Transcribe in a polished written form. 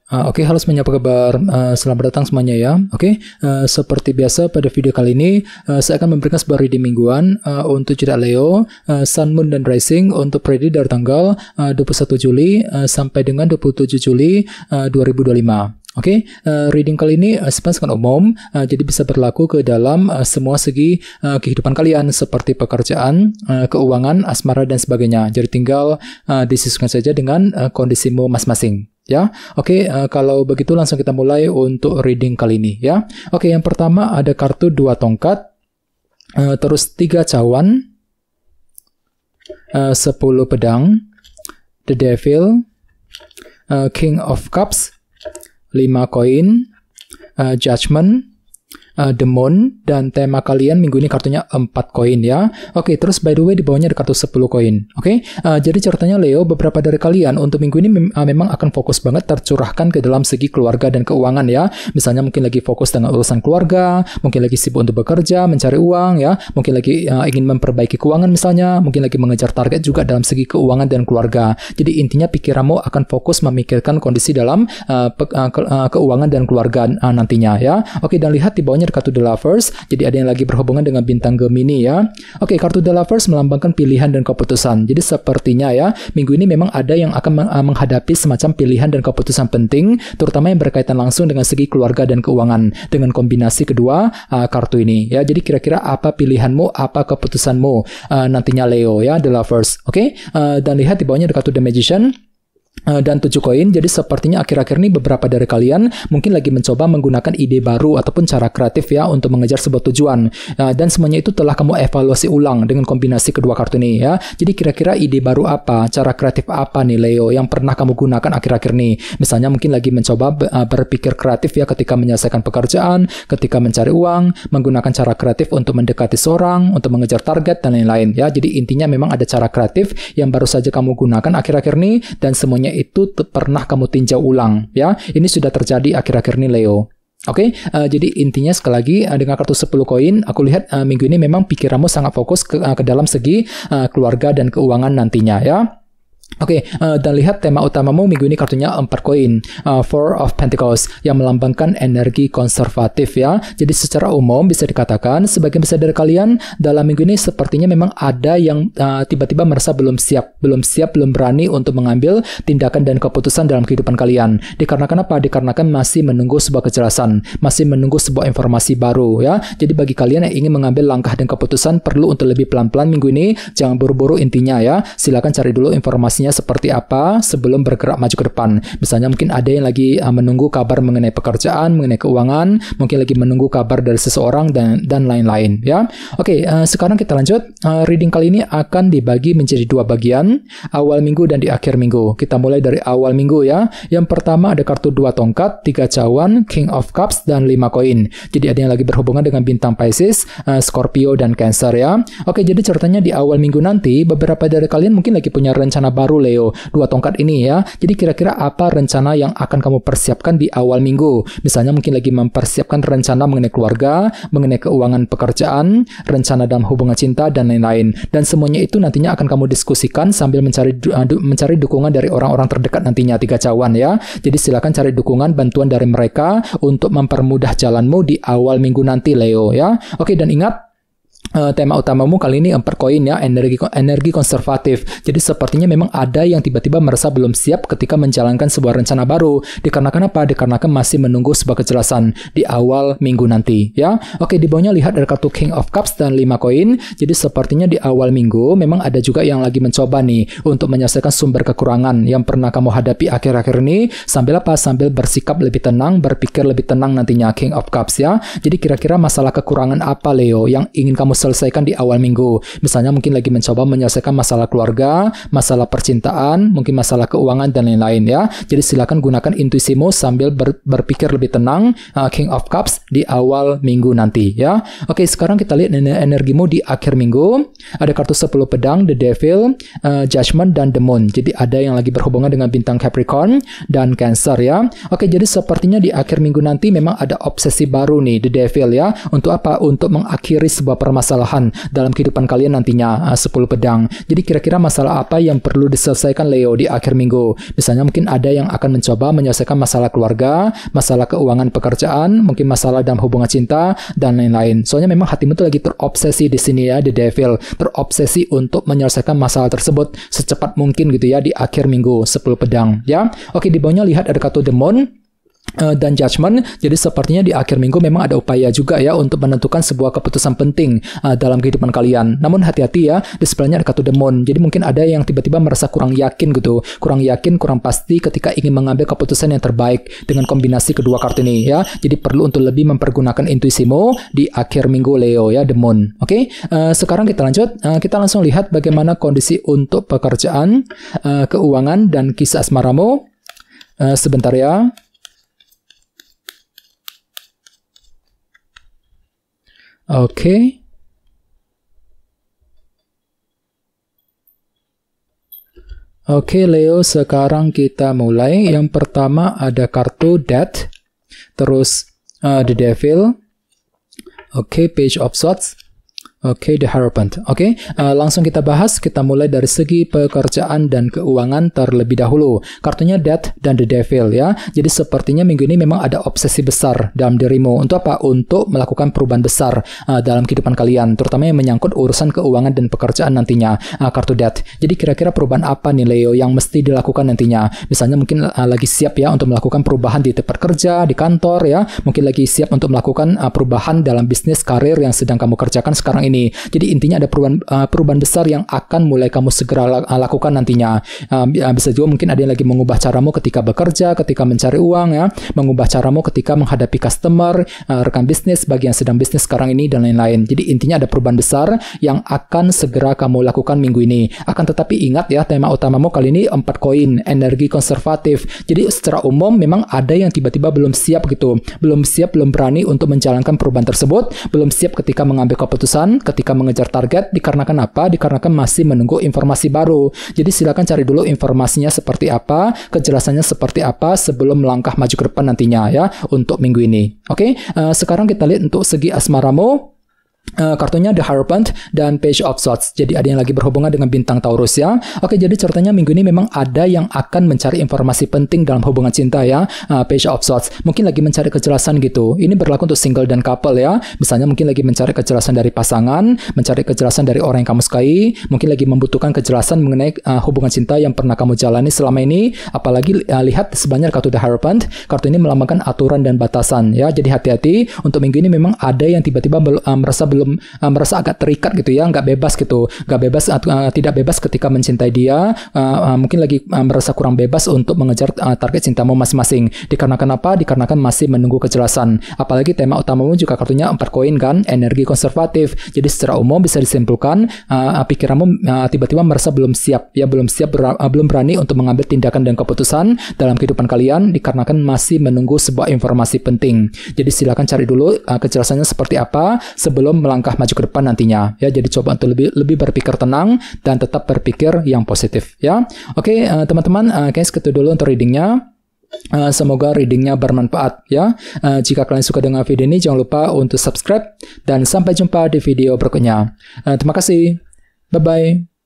Oke, halo semuanya, apa kabar? Selamat datang semuanya ya. Oke, seperti biasa pada video kali ini saya akan memberikan sebuah reading mingguan untuk zodiak Leo, Sun, Moon, dan Rising untuk prediksi dari tanggal 21 Juli sampai dengan 27 Juli 2025. Oke, reading kali ini sangat umum, jadi bisa berlaku ke dalam semua segi kehidupan kalian seperti pekerjaan, keuangan, asmara, dan sebagainya. Jadi tinggal disesuaikan saja dengan kondisimu masing-masing. Ya, oke, kalau begitu langsung kita mulai untuk reading kali ini ya. Oke, yang pertama ada kartu 2 tongkat, terus 3 cawan, 10 pedang, The Devil, King of Cups, 5 koin, Judgment, The Moon, dan tema kalian minggu ini kartunya 4 koin ya. Oke, terus by the way di bawahnya ada kartu 10 koin. Oke, jadi ceritanya Leo, beberapa dari kalian untuk minggu ini memang akan fokus banget tercurahkan ke dalam segi keluarga dan keuangan ya. Misalnya mungkin lagi fokus dengan urusan keluarga, mungkin lagi sibuk untuk bekerja, mencari uang ya, mungkin lagi ingin memperbaiki keuangan misalnya, mungkin lagi mengejar target juga dalam segi keuangan dan keluarga. Jadi intinya pikiranmu akan fokus memikirkan kondisi dalam keuangan dan keluarga nantinya ya. Oke, dan lihat di bawahnya kartu The Lovers, jadi ada yang lagi berhubungan dengan bintang Gemini ya. Oke, kartu The Lovers melambangkan pilihan dan keputusan. Jadi sepertinya ya, minggu ini memang ada yang akan menghadapi semacam pilihan dan keputusan penting, terutama yang berkaitan langsung dengan segi keluarga dan keuangan, dengan kombinasi kedua kartu ini ya. Jadi kira-kira apa pilihanmu, apa keputusanmu nantinya Leo ya, The Lovers. Oke, dan lihat di bawahnya ada kartu The Magician dan 7 koin. Jadi sepertinya akhir-akhir ini beberapa dari kalian mungkin lagi mencoba menggunakan ide baru ataupun cara kreatif ya untuk mengejar sebuah tujuan, dan semuanya itu telah kamu evaluasi ulang dengan kombinasi kedua kartu ini ya. Jadi kira-kira ide baru apa, cara kreatif apa nih Leo yang pernah kamu gunakan akhir-akhir ini? Misalnya mungkin lagi mencoba berpikir kreatif ya ketika menyelesaikan pekerjaan, ketika mencari uang, menggunakan cara kreatif untuk mendekati seorang, untuk mengejar target dan lain-lain ya. Jadi intinya memang ada cara kreatif yang baru saja kamu gunakan akhir-akhir ini, dan semuanya itu pernah kamu tinjau ulang ya. Ini sudah terjadi akhir-akhir ini Leo. Oke, jadi intinya sekali lagi dengan kartu 10 koin, aku lihat minggu ini memang pikiranmu sangat fokus ke dalam segi keluarga dan keuangan nantinya ya. Oke, dan lihat tema utamamu minggu ini kartunya 4 koin, Four of Pentacles, yang melambangkan energi konservatif ya. Jadi secara umum bisa dikatakan sebagian besar dari kalian dalam minggu ini sepertinya memang ada yang tiba-tiba merasa belum berani untuk mengambil tindakan dan keputusan dalam kehidupan kalian. Dikarenakan apa? Dikarenakan masih menunggu sebuah kejelasan, masih menunggu sebuah informasi baru ya. Jadi bagi kalian yang ingin mengambil langkah dan keputusan perlu untuk lebih pelan-pelan minggu ini, jangan buru-buru intinya ya. Silakan cari dulu informasinya seperti apa sebelum bergerak maju ke depan. Misalnya mungkin ada yang lagi menunggu kabar mengenai pekerjaan, mengenai keuangan, mungkin lagi menunggu kabar dari seseorang dan lain-lain ya. Oke, sekarang kita lanjut. Reading kali ini akan dibagi menjadi 2 bagian, awal minggu dan di akhir minggu. Kita mulai dari awal minggu ya. Yang pertama ada kartu 2 tongkat, 3 cawan, King of Cups, dan 5 koin. Jadi ada yang lagi berhubungan dengan bintang Pisces, Scorpio, dan Cancer ya. Oke, jadi ceritanya di awal minggu nanti beberapa dari kalian mungkin lagi punya rencana baru Leo, 2 tongkat ini ya. Jadi kira-kira apa rencana yang akan kamu persiapkan di awal minggu? Misalnya mungkin lagi mempersiapkan rencana mengenai keluarga, mengenai keuangan pekerjaan, rencana dalam hubungan cinta, dan lain-lain. Dan semuanya itu nantinya akan kamu diskusikan sambil mencari dukungan dari orang-orang terdekat nantinya, 3 cawan ya. Jadi silakan cari dukungan, bantuan dari mereka untuk mempermudah jalanmu di awal minggu nanti Leo ya. Oke, dan ingat tema utamamu kali ini 4 koin ya, energi konservatif. Jadi sepertinya memang ada yang tiba-tiba merasa belum siap ketika menjalankan sebuah rencana baru. Dikarenakan apa? Dikarenakan masih menunggu sebuah kejelasan di awal minggu nanti ya. Oke, di bawahnya lihat ada kartu King of Cups dan 5 koin. Jadi sepertinya di awal minggu memang ada juga yang lagi mencoba nih untuk menyelesaikan sumber kekurangan yang pernah kamu hadapi akhir-akhir ini. Sambil apa? Sambil bersikap lebih tenang, berpikir lebih tenang nantinya, King of Cups ya. Jadi kira-kira masalah kekurangan apa Leo yang ingin kamu selesaikan di awal minggu? Misalnya mungkin lagi mencoba menyelesaikan masalah keluarga, masalah percintaan, mungkin masalah keuangan dan lain-lain ya. Jadi silakan gunakan intuisimu sambil berpikir lebih tenang, King of Cups di awal minggu nanti ya. Oke, sekarang kita lihat energimu di akhir minggu. Ada kartu 10 pedang, The Devil, Judgment, dan The Moon. Jadi ada yang lagi berhubungan dengan bintang Capricorn dan Cancer ya. Oke, jadi sepertinya di akhir minggu nanti memang ada obsesi baru nih, The Devil ya. Untuk apa? Untuk mengakhiri sebuah permasalahan permasalahan dalam kehidupan kalian nantinya, 10 pedang. Jadi kira-kira masalah apa yang perlu diselesaikan Leo di akhir minggu? Misalnya mungkin ada yang akan mencoba menyelesaikan masalah keluarga, masalah keuangan pekerjaan, mungkin masalah dalam hubungan cinta, dan lain-lain. Soalnya memang hatimu tuh lagi terobsesi di sini ya, the devil. Terobsesi untuk menyelesaikan masalah tersebut secepat mungkin gitu ya di akhir minggu, 10 pedang ya. Oke, di bawahnya lihat ada kartu demon dan judgment. Jadi sepertinya di akhir minggu memang ada upaya juga ya untuk menentukan sebuah keputusan penting dalam kehidupan kalian. Namun hati-hati ya, di sebelahnya ada kartu demon. Jadi mungkin ada yang tiba-tiba merasa kurang yakin gitu, kurang yakin, kurang pasti ketika ingin mengambil keputusan yang terbaik dengan kombinasi kedua kartu ini ya. Jadi perlu untuk lebih mempergunakan intuisimu di akhir minggu Leo ya, demon. Oke, sekarang kita lanjut. Kita langsung lihat bagaimana kondisi untuk pekerjaan, keuangan, dan kisah asmaramu. Sebentar ya. Oke. Oke, Leo, sekarang kita mulai. Yang pertama ada kartu Death, terus The Devil, oke, Page of Swords, oke, The Hierophant. Oke, langsung kita bahas. Kita mulai dari segi pekerjaan dan keuangan terlebih dahulu. Kartunya Death dan The Devil ya. Jadi sepertinya minggu ini memang ada obsesi besar dalam dirimu. Untuk apa? Untuk melakukan perubahan besar dalam kehidupan kalian, terutama yang menyangkut urusan keuangan dan pekerjaan nantinya. Kartu Death. Jadi kira-kira perubahan apa nih Leo yang mesti dilakukan nantinya? Misalnya mungkin lagi siap ya untuk melakukan perubahan di tempat kerja, di kantor ya. Mungkin lagi siap untuk melakukan perubahan dalam bisnis karir yang sedang kamu kerjakan sekarang ini. Jadi intinya ada perubahan besar yang akan mulai kamu segera lakukan nantinya. Bisa juga mungkin ada yang lagi mengubah caramu ketika bekerja, ketika mencari uang ya, mengubah caramu ketika menghadapi customer, rekan bisnis bagi yang sedang bisnis sekarang ini, dan lain-lain. Jadi intinya ada perubahan besar yang akan segera kamu lakukan minggu ini. Akan tetapi ingat ya, tema utamamu kali ini 4 koin, energi konservatif. Jadi secara umum memang ada yang tiba-tiba belum siap gitu, belum siap, belum berani untuk menjalankan perubahan tersebut, belum siap ketika mengambil keputusan, ketika mengejar target. Dikarenakan apa? Dikarenakan masih menunggu informasi baru. Jadi silakan cari dulu informasinya seperti apa, kejelasannya seperti apa sebelum melangkah maju ke depan nantinya ya untuk minggu ini. Oke, sekarang kita lihat untuk segi asmaramu. Kartunya The Hierophant dan Page of Swords. Jadi ada yang lagi berhubungan dengan bintang Taurus ya. Oke, jadi ceritanya minggu ini memang ada yang akan mencari informasi penting dalam hubungan cinta ya. Page of Swords mungkin lagi mencari kejelasan gitu. Ini berlaku untuk single dan couple ya. Misalnya mungkin lagi mencari kejelasan dari pasangan, mencari kejelasan dari orang yang kamu sukai, mungkin lagi membutuhkan kejelasan mengenai hubungan cinta yang pernah kamu jalani selama ini. Apalagi lihat sebenarnya kartu The Hierophant. Kartu ini melambangkan aturan dan batasan ya. Jadi hati-hati untuk minggu ini. Memang ada yang tiba-tiba merasa agak terikat gitu ya, nggak bebas gitu, nggak bebas, tidak bebas ketika mencintai dia. Mungkin lagi merasa kurang bebas untuk mengejar target cintamu masing-masing. Dikarenakan apa? Dikarenakan masih menunggu kejelasan. Apalagi tema utamamu juga kartunya 4 koin kan, energi konservatif. Jadi secara umum bisa disimpulkan pikiranmu tiba-tiba merasa belum siap ya, belum berani untuk mengambil tindakan dan keputusan dalam kehidupan kalian dikarenakan masih menunggu sebuah informasi penting. Jadi silakan cari dulu kejelasannya seperti apa sebelum melangkah maju ke depan nantinya ya. Jadi coba untuk lebih berpikir tenang dan tetap berpikir yang positif ya. Oke, teman-teman, guys, itu dulu untuk readingnya. Semoga readingnya bermanfaat ya. Jika kalian suka dengan video ini, jangan lupa untuk subscribe dan sampai jumpa di video berikutnya. Terima kasih. Bye bye.